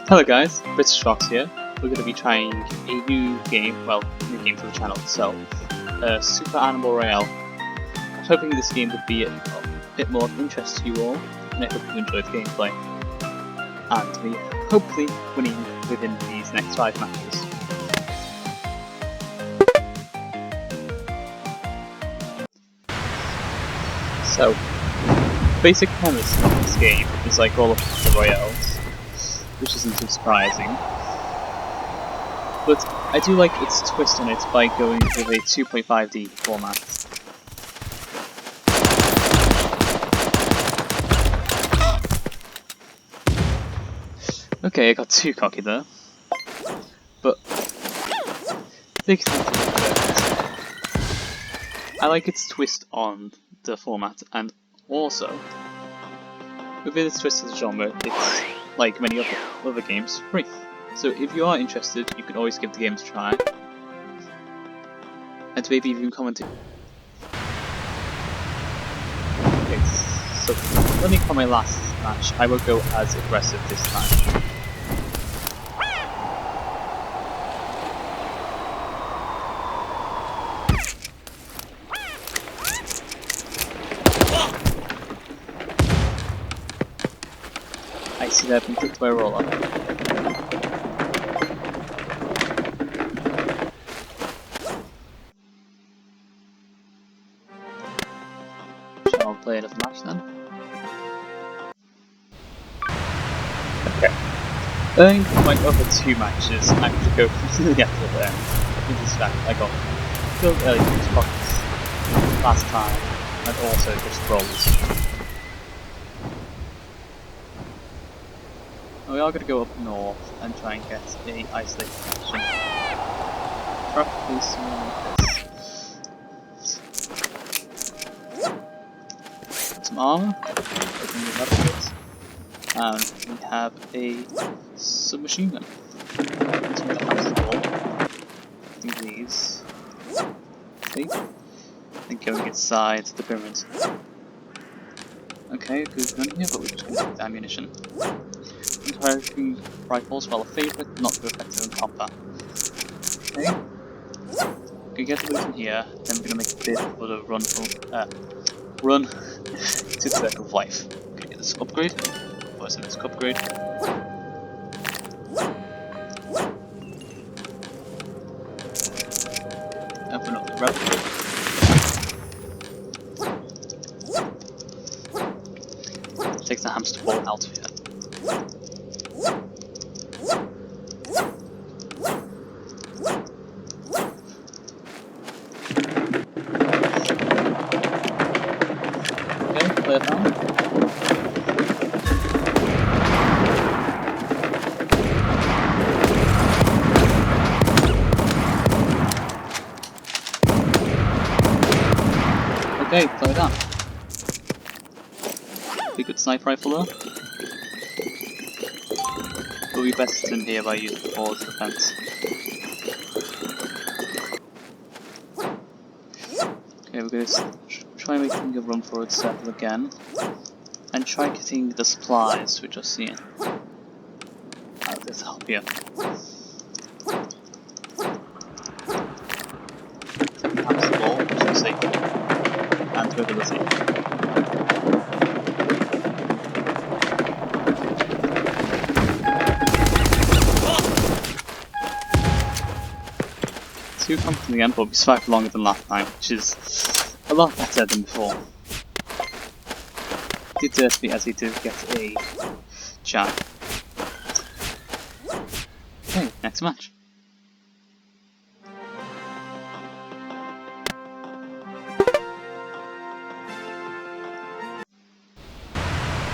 Hello guys, British Fox here. We're going to be trying a new game, well, new game for the channel itself, Super Animal Royale. I was hoping this game would be a bit more of interest to you all, and I hope you enjoyed the gameplay. And we hopefully winning within these next 5 matches. So, basic premise of this game is like all of the Royales, which isn't too surprising. But I do like its twist on it by going with a 2.5D format. Okay, I got too cocky there. But take it into it. I like its twist on the format, and also within its twist of the genre, it's like many other games, free. So if you are interested, you can always give the game a try, and maybe even comment. Okay, so learning from my last match, I will go as aggressive this time. I see that I've been clicked by a roller. Shall I play another match then? Okay. Earning from my other 2 matches, I'm going to go completely out of there. In this fact, I got killed early from pockets last time, and also just rolls. We are going to go up north and try and get a isolated position. Preferably somewhere like this. Some armor, open the level bit, and we have a submachine gun. Some of the hamster ball. I think these. See? And going inside the pyramid. Okay, good gun here, but we're just going to take the ammunition. Anti-rifling rifles, while a favourite, not too effective in combat. Okay. We get the in here, then we're gonna make a bit for the run to the circle of life. Okay, get this upgrade. What's in this upgrade? Open up the rebel. Takes the hamster ball out of here. Okay, clear down. Okay, clear down. Be good sniper rifle there. Will be best in here by using the forward defense. Okay, we're going to try making a run forward circle again, and try getting the supplies which are seen. This help you. Perhaps the ball, which is safe, and mobility. Two comforting again, but we survived longer than last time, which is a lot better than before. Did dirty as he did get a jag. Okay, next match.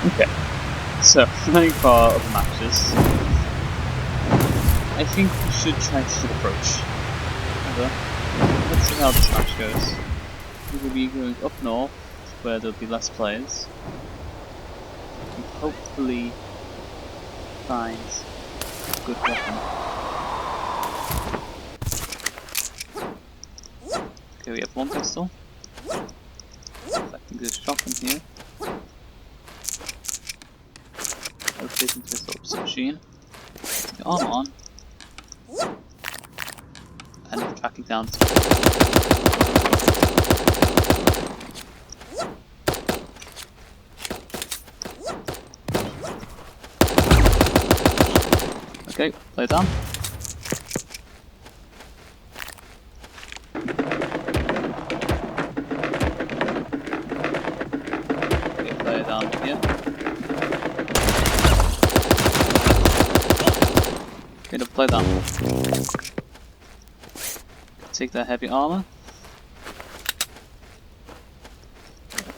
Okay, so running for our other matches, I think we should try to approach. Let's see how this match goes. We will be going up north, where there will be less players, and hopefully find a good weapon. Okay, we have 1 pistol. I think there's a shotgun here. Rotating to a sort of submachine. the armor on, and tracking down. Okay, play down. Okay, play down here. Okay, now play down. Take that heavy armor.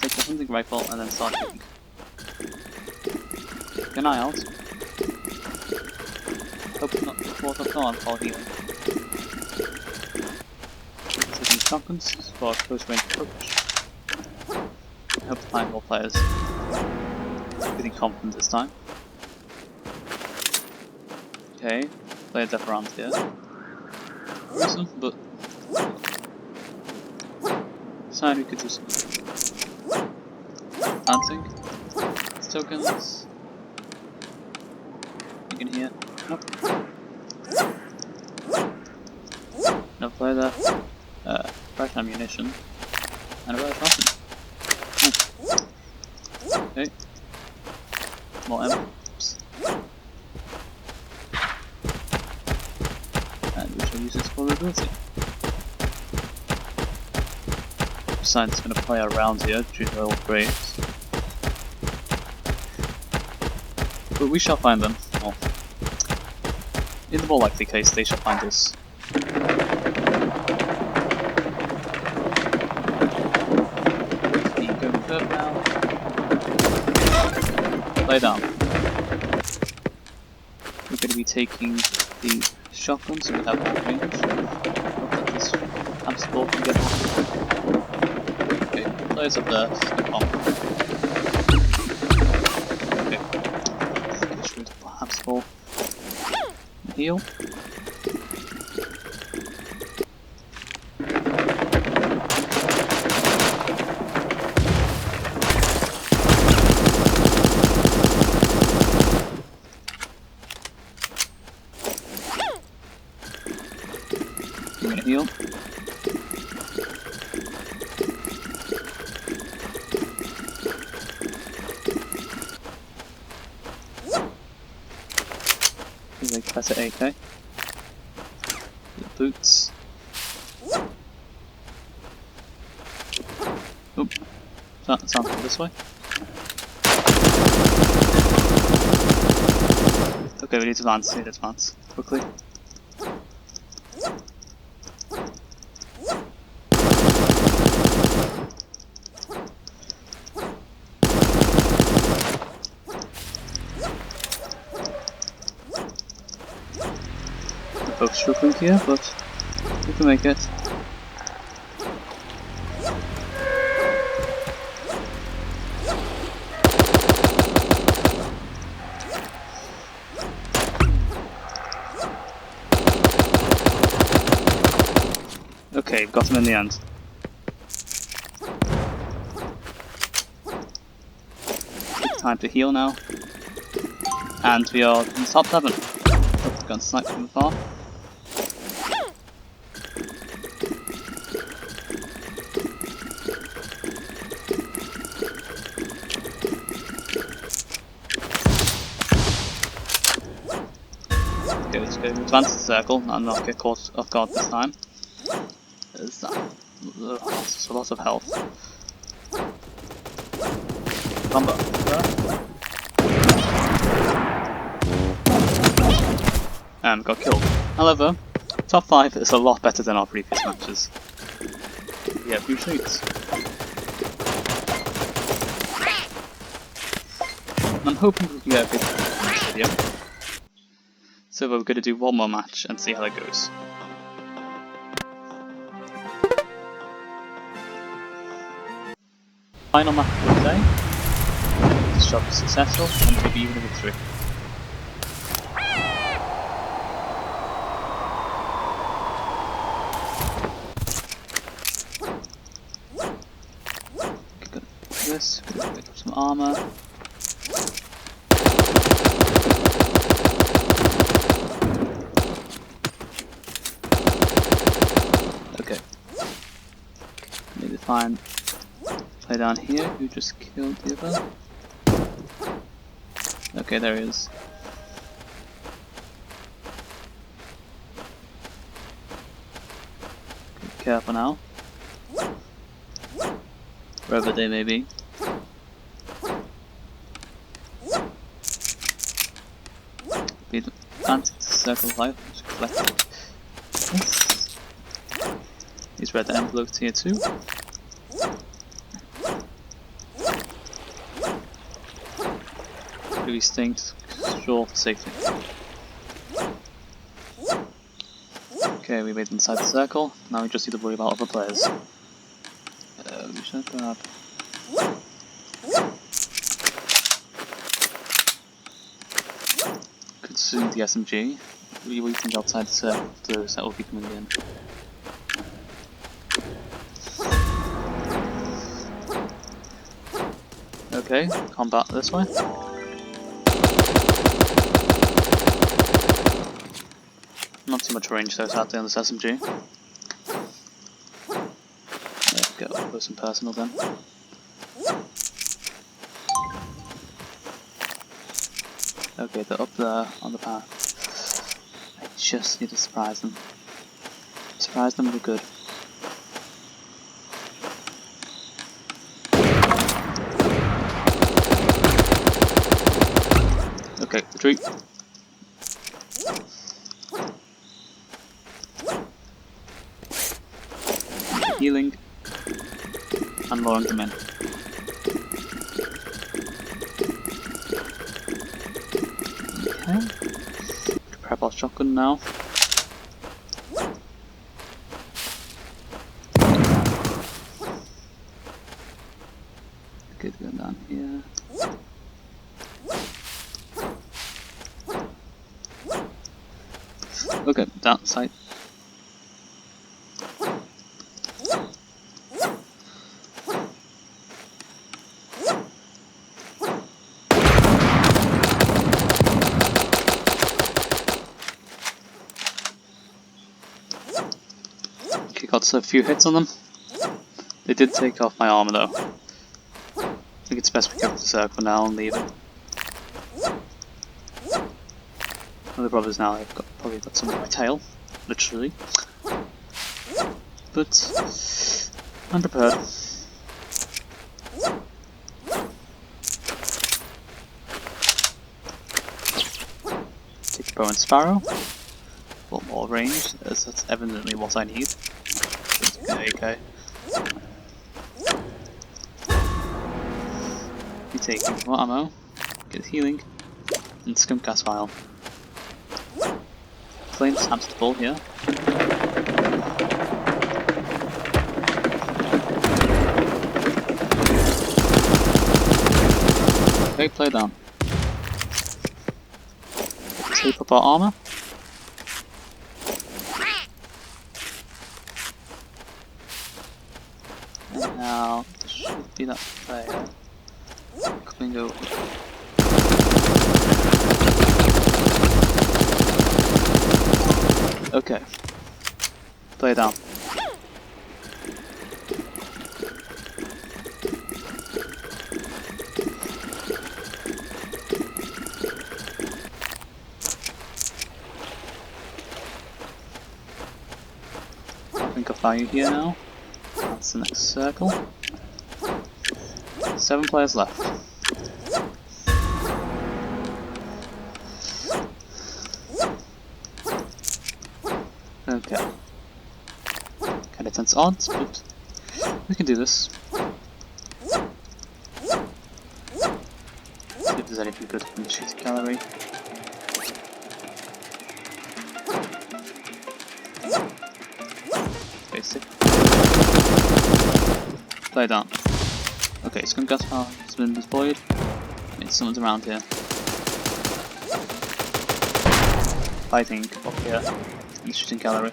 Take the hunting rifle and then start shooting. Keep an eye out. Hope not before the dawn while healing. Taking shotguns for a close range approach. I hope to find more players. Getting confident this time. Okay, play death around here. Awesome, but decided we could do some dancing. Tokens. You can hear. Nope. No play there. Fresh ammunition. And a better shotgun. Okay. More amps. And we shall use this for ability. Besides, it's going to play around here due to old graves. But we shall find them. Well, in the more likely case, they shall find us. Being going curve now. Lay down. We're going to be taking the shotgun so we have more range. Hope that this hamster can get off. Okay, players up there, step on. Okay. Shoot the hamster. Heal. I'm gonna heal. Like better AK. The boots. Oop. Sounds this way. Okay, we need to advance. Quickly. Both struggling here, but we can make it. Okay, got him in the end. Time to heal now. And we are in top 7. Oh, gun sniped from afar. Okay, let's go advance the circle and not get caught off guard this time. There's a lot of health. Combo. And got killed. However, top 5 is a lot better than our previous matches. Yeah, appreciate. I'm hoping we can get a big video. So we're going to do one more match and see how that goes. Final match for today. This job is successful and maybe even a victory. This, pick up some armor. find play down here who just killed the other. Okay, there he is. Be careful now. Wherever they may be. Be advancing to circle of life, which collect this. These red envelopes here too. These things sure for safety. Okay, we made it inside the circle. Now we just need to worry about other players. We should grab. Consume the SMG. We're waiting outside the circle for those that will be coming in. Okay, combat this way. Not too much range though, sadly, on this SMG. There we go, close and personal then. Okay, they're up there on the path. I just need to surprise them. Surprise them with good. Okay, retreat. Healing and luring them in. Okay. Prep our shotgun now. Good, going down here. Okay, down sight. Okay, got a few hits on them. They did take off my armor though. I think it's best we go to the circle now and leave it. Other brothers now have probably got some of my tail, literally. But I'm prepared. Take bow and sparrow. A lot more range, as that's evidently what I need. Okay. You take more ammo, get healing, and scum gas vial. Flames hamster ball here. Okay, play down. Tape up our armor. And now there should be that player coming over. Okay. Play down. I think I'll find you here now. That's the next circle. 7 players left. Okay. Kinda tense odds, but we can do this. See if there's anything good in the shooting gallery. Basic. Play down. Okay, scum gas power has been deployed. Maybe someone's around here. Fighting up here in the shooting gallery.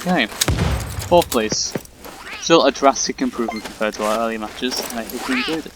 Okay, 4th place. Still a drastic improvement compared to our earlier matches, and I hope you enjoyed it.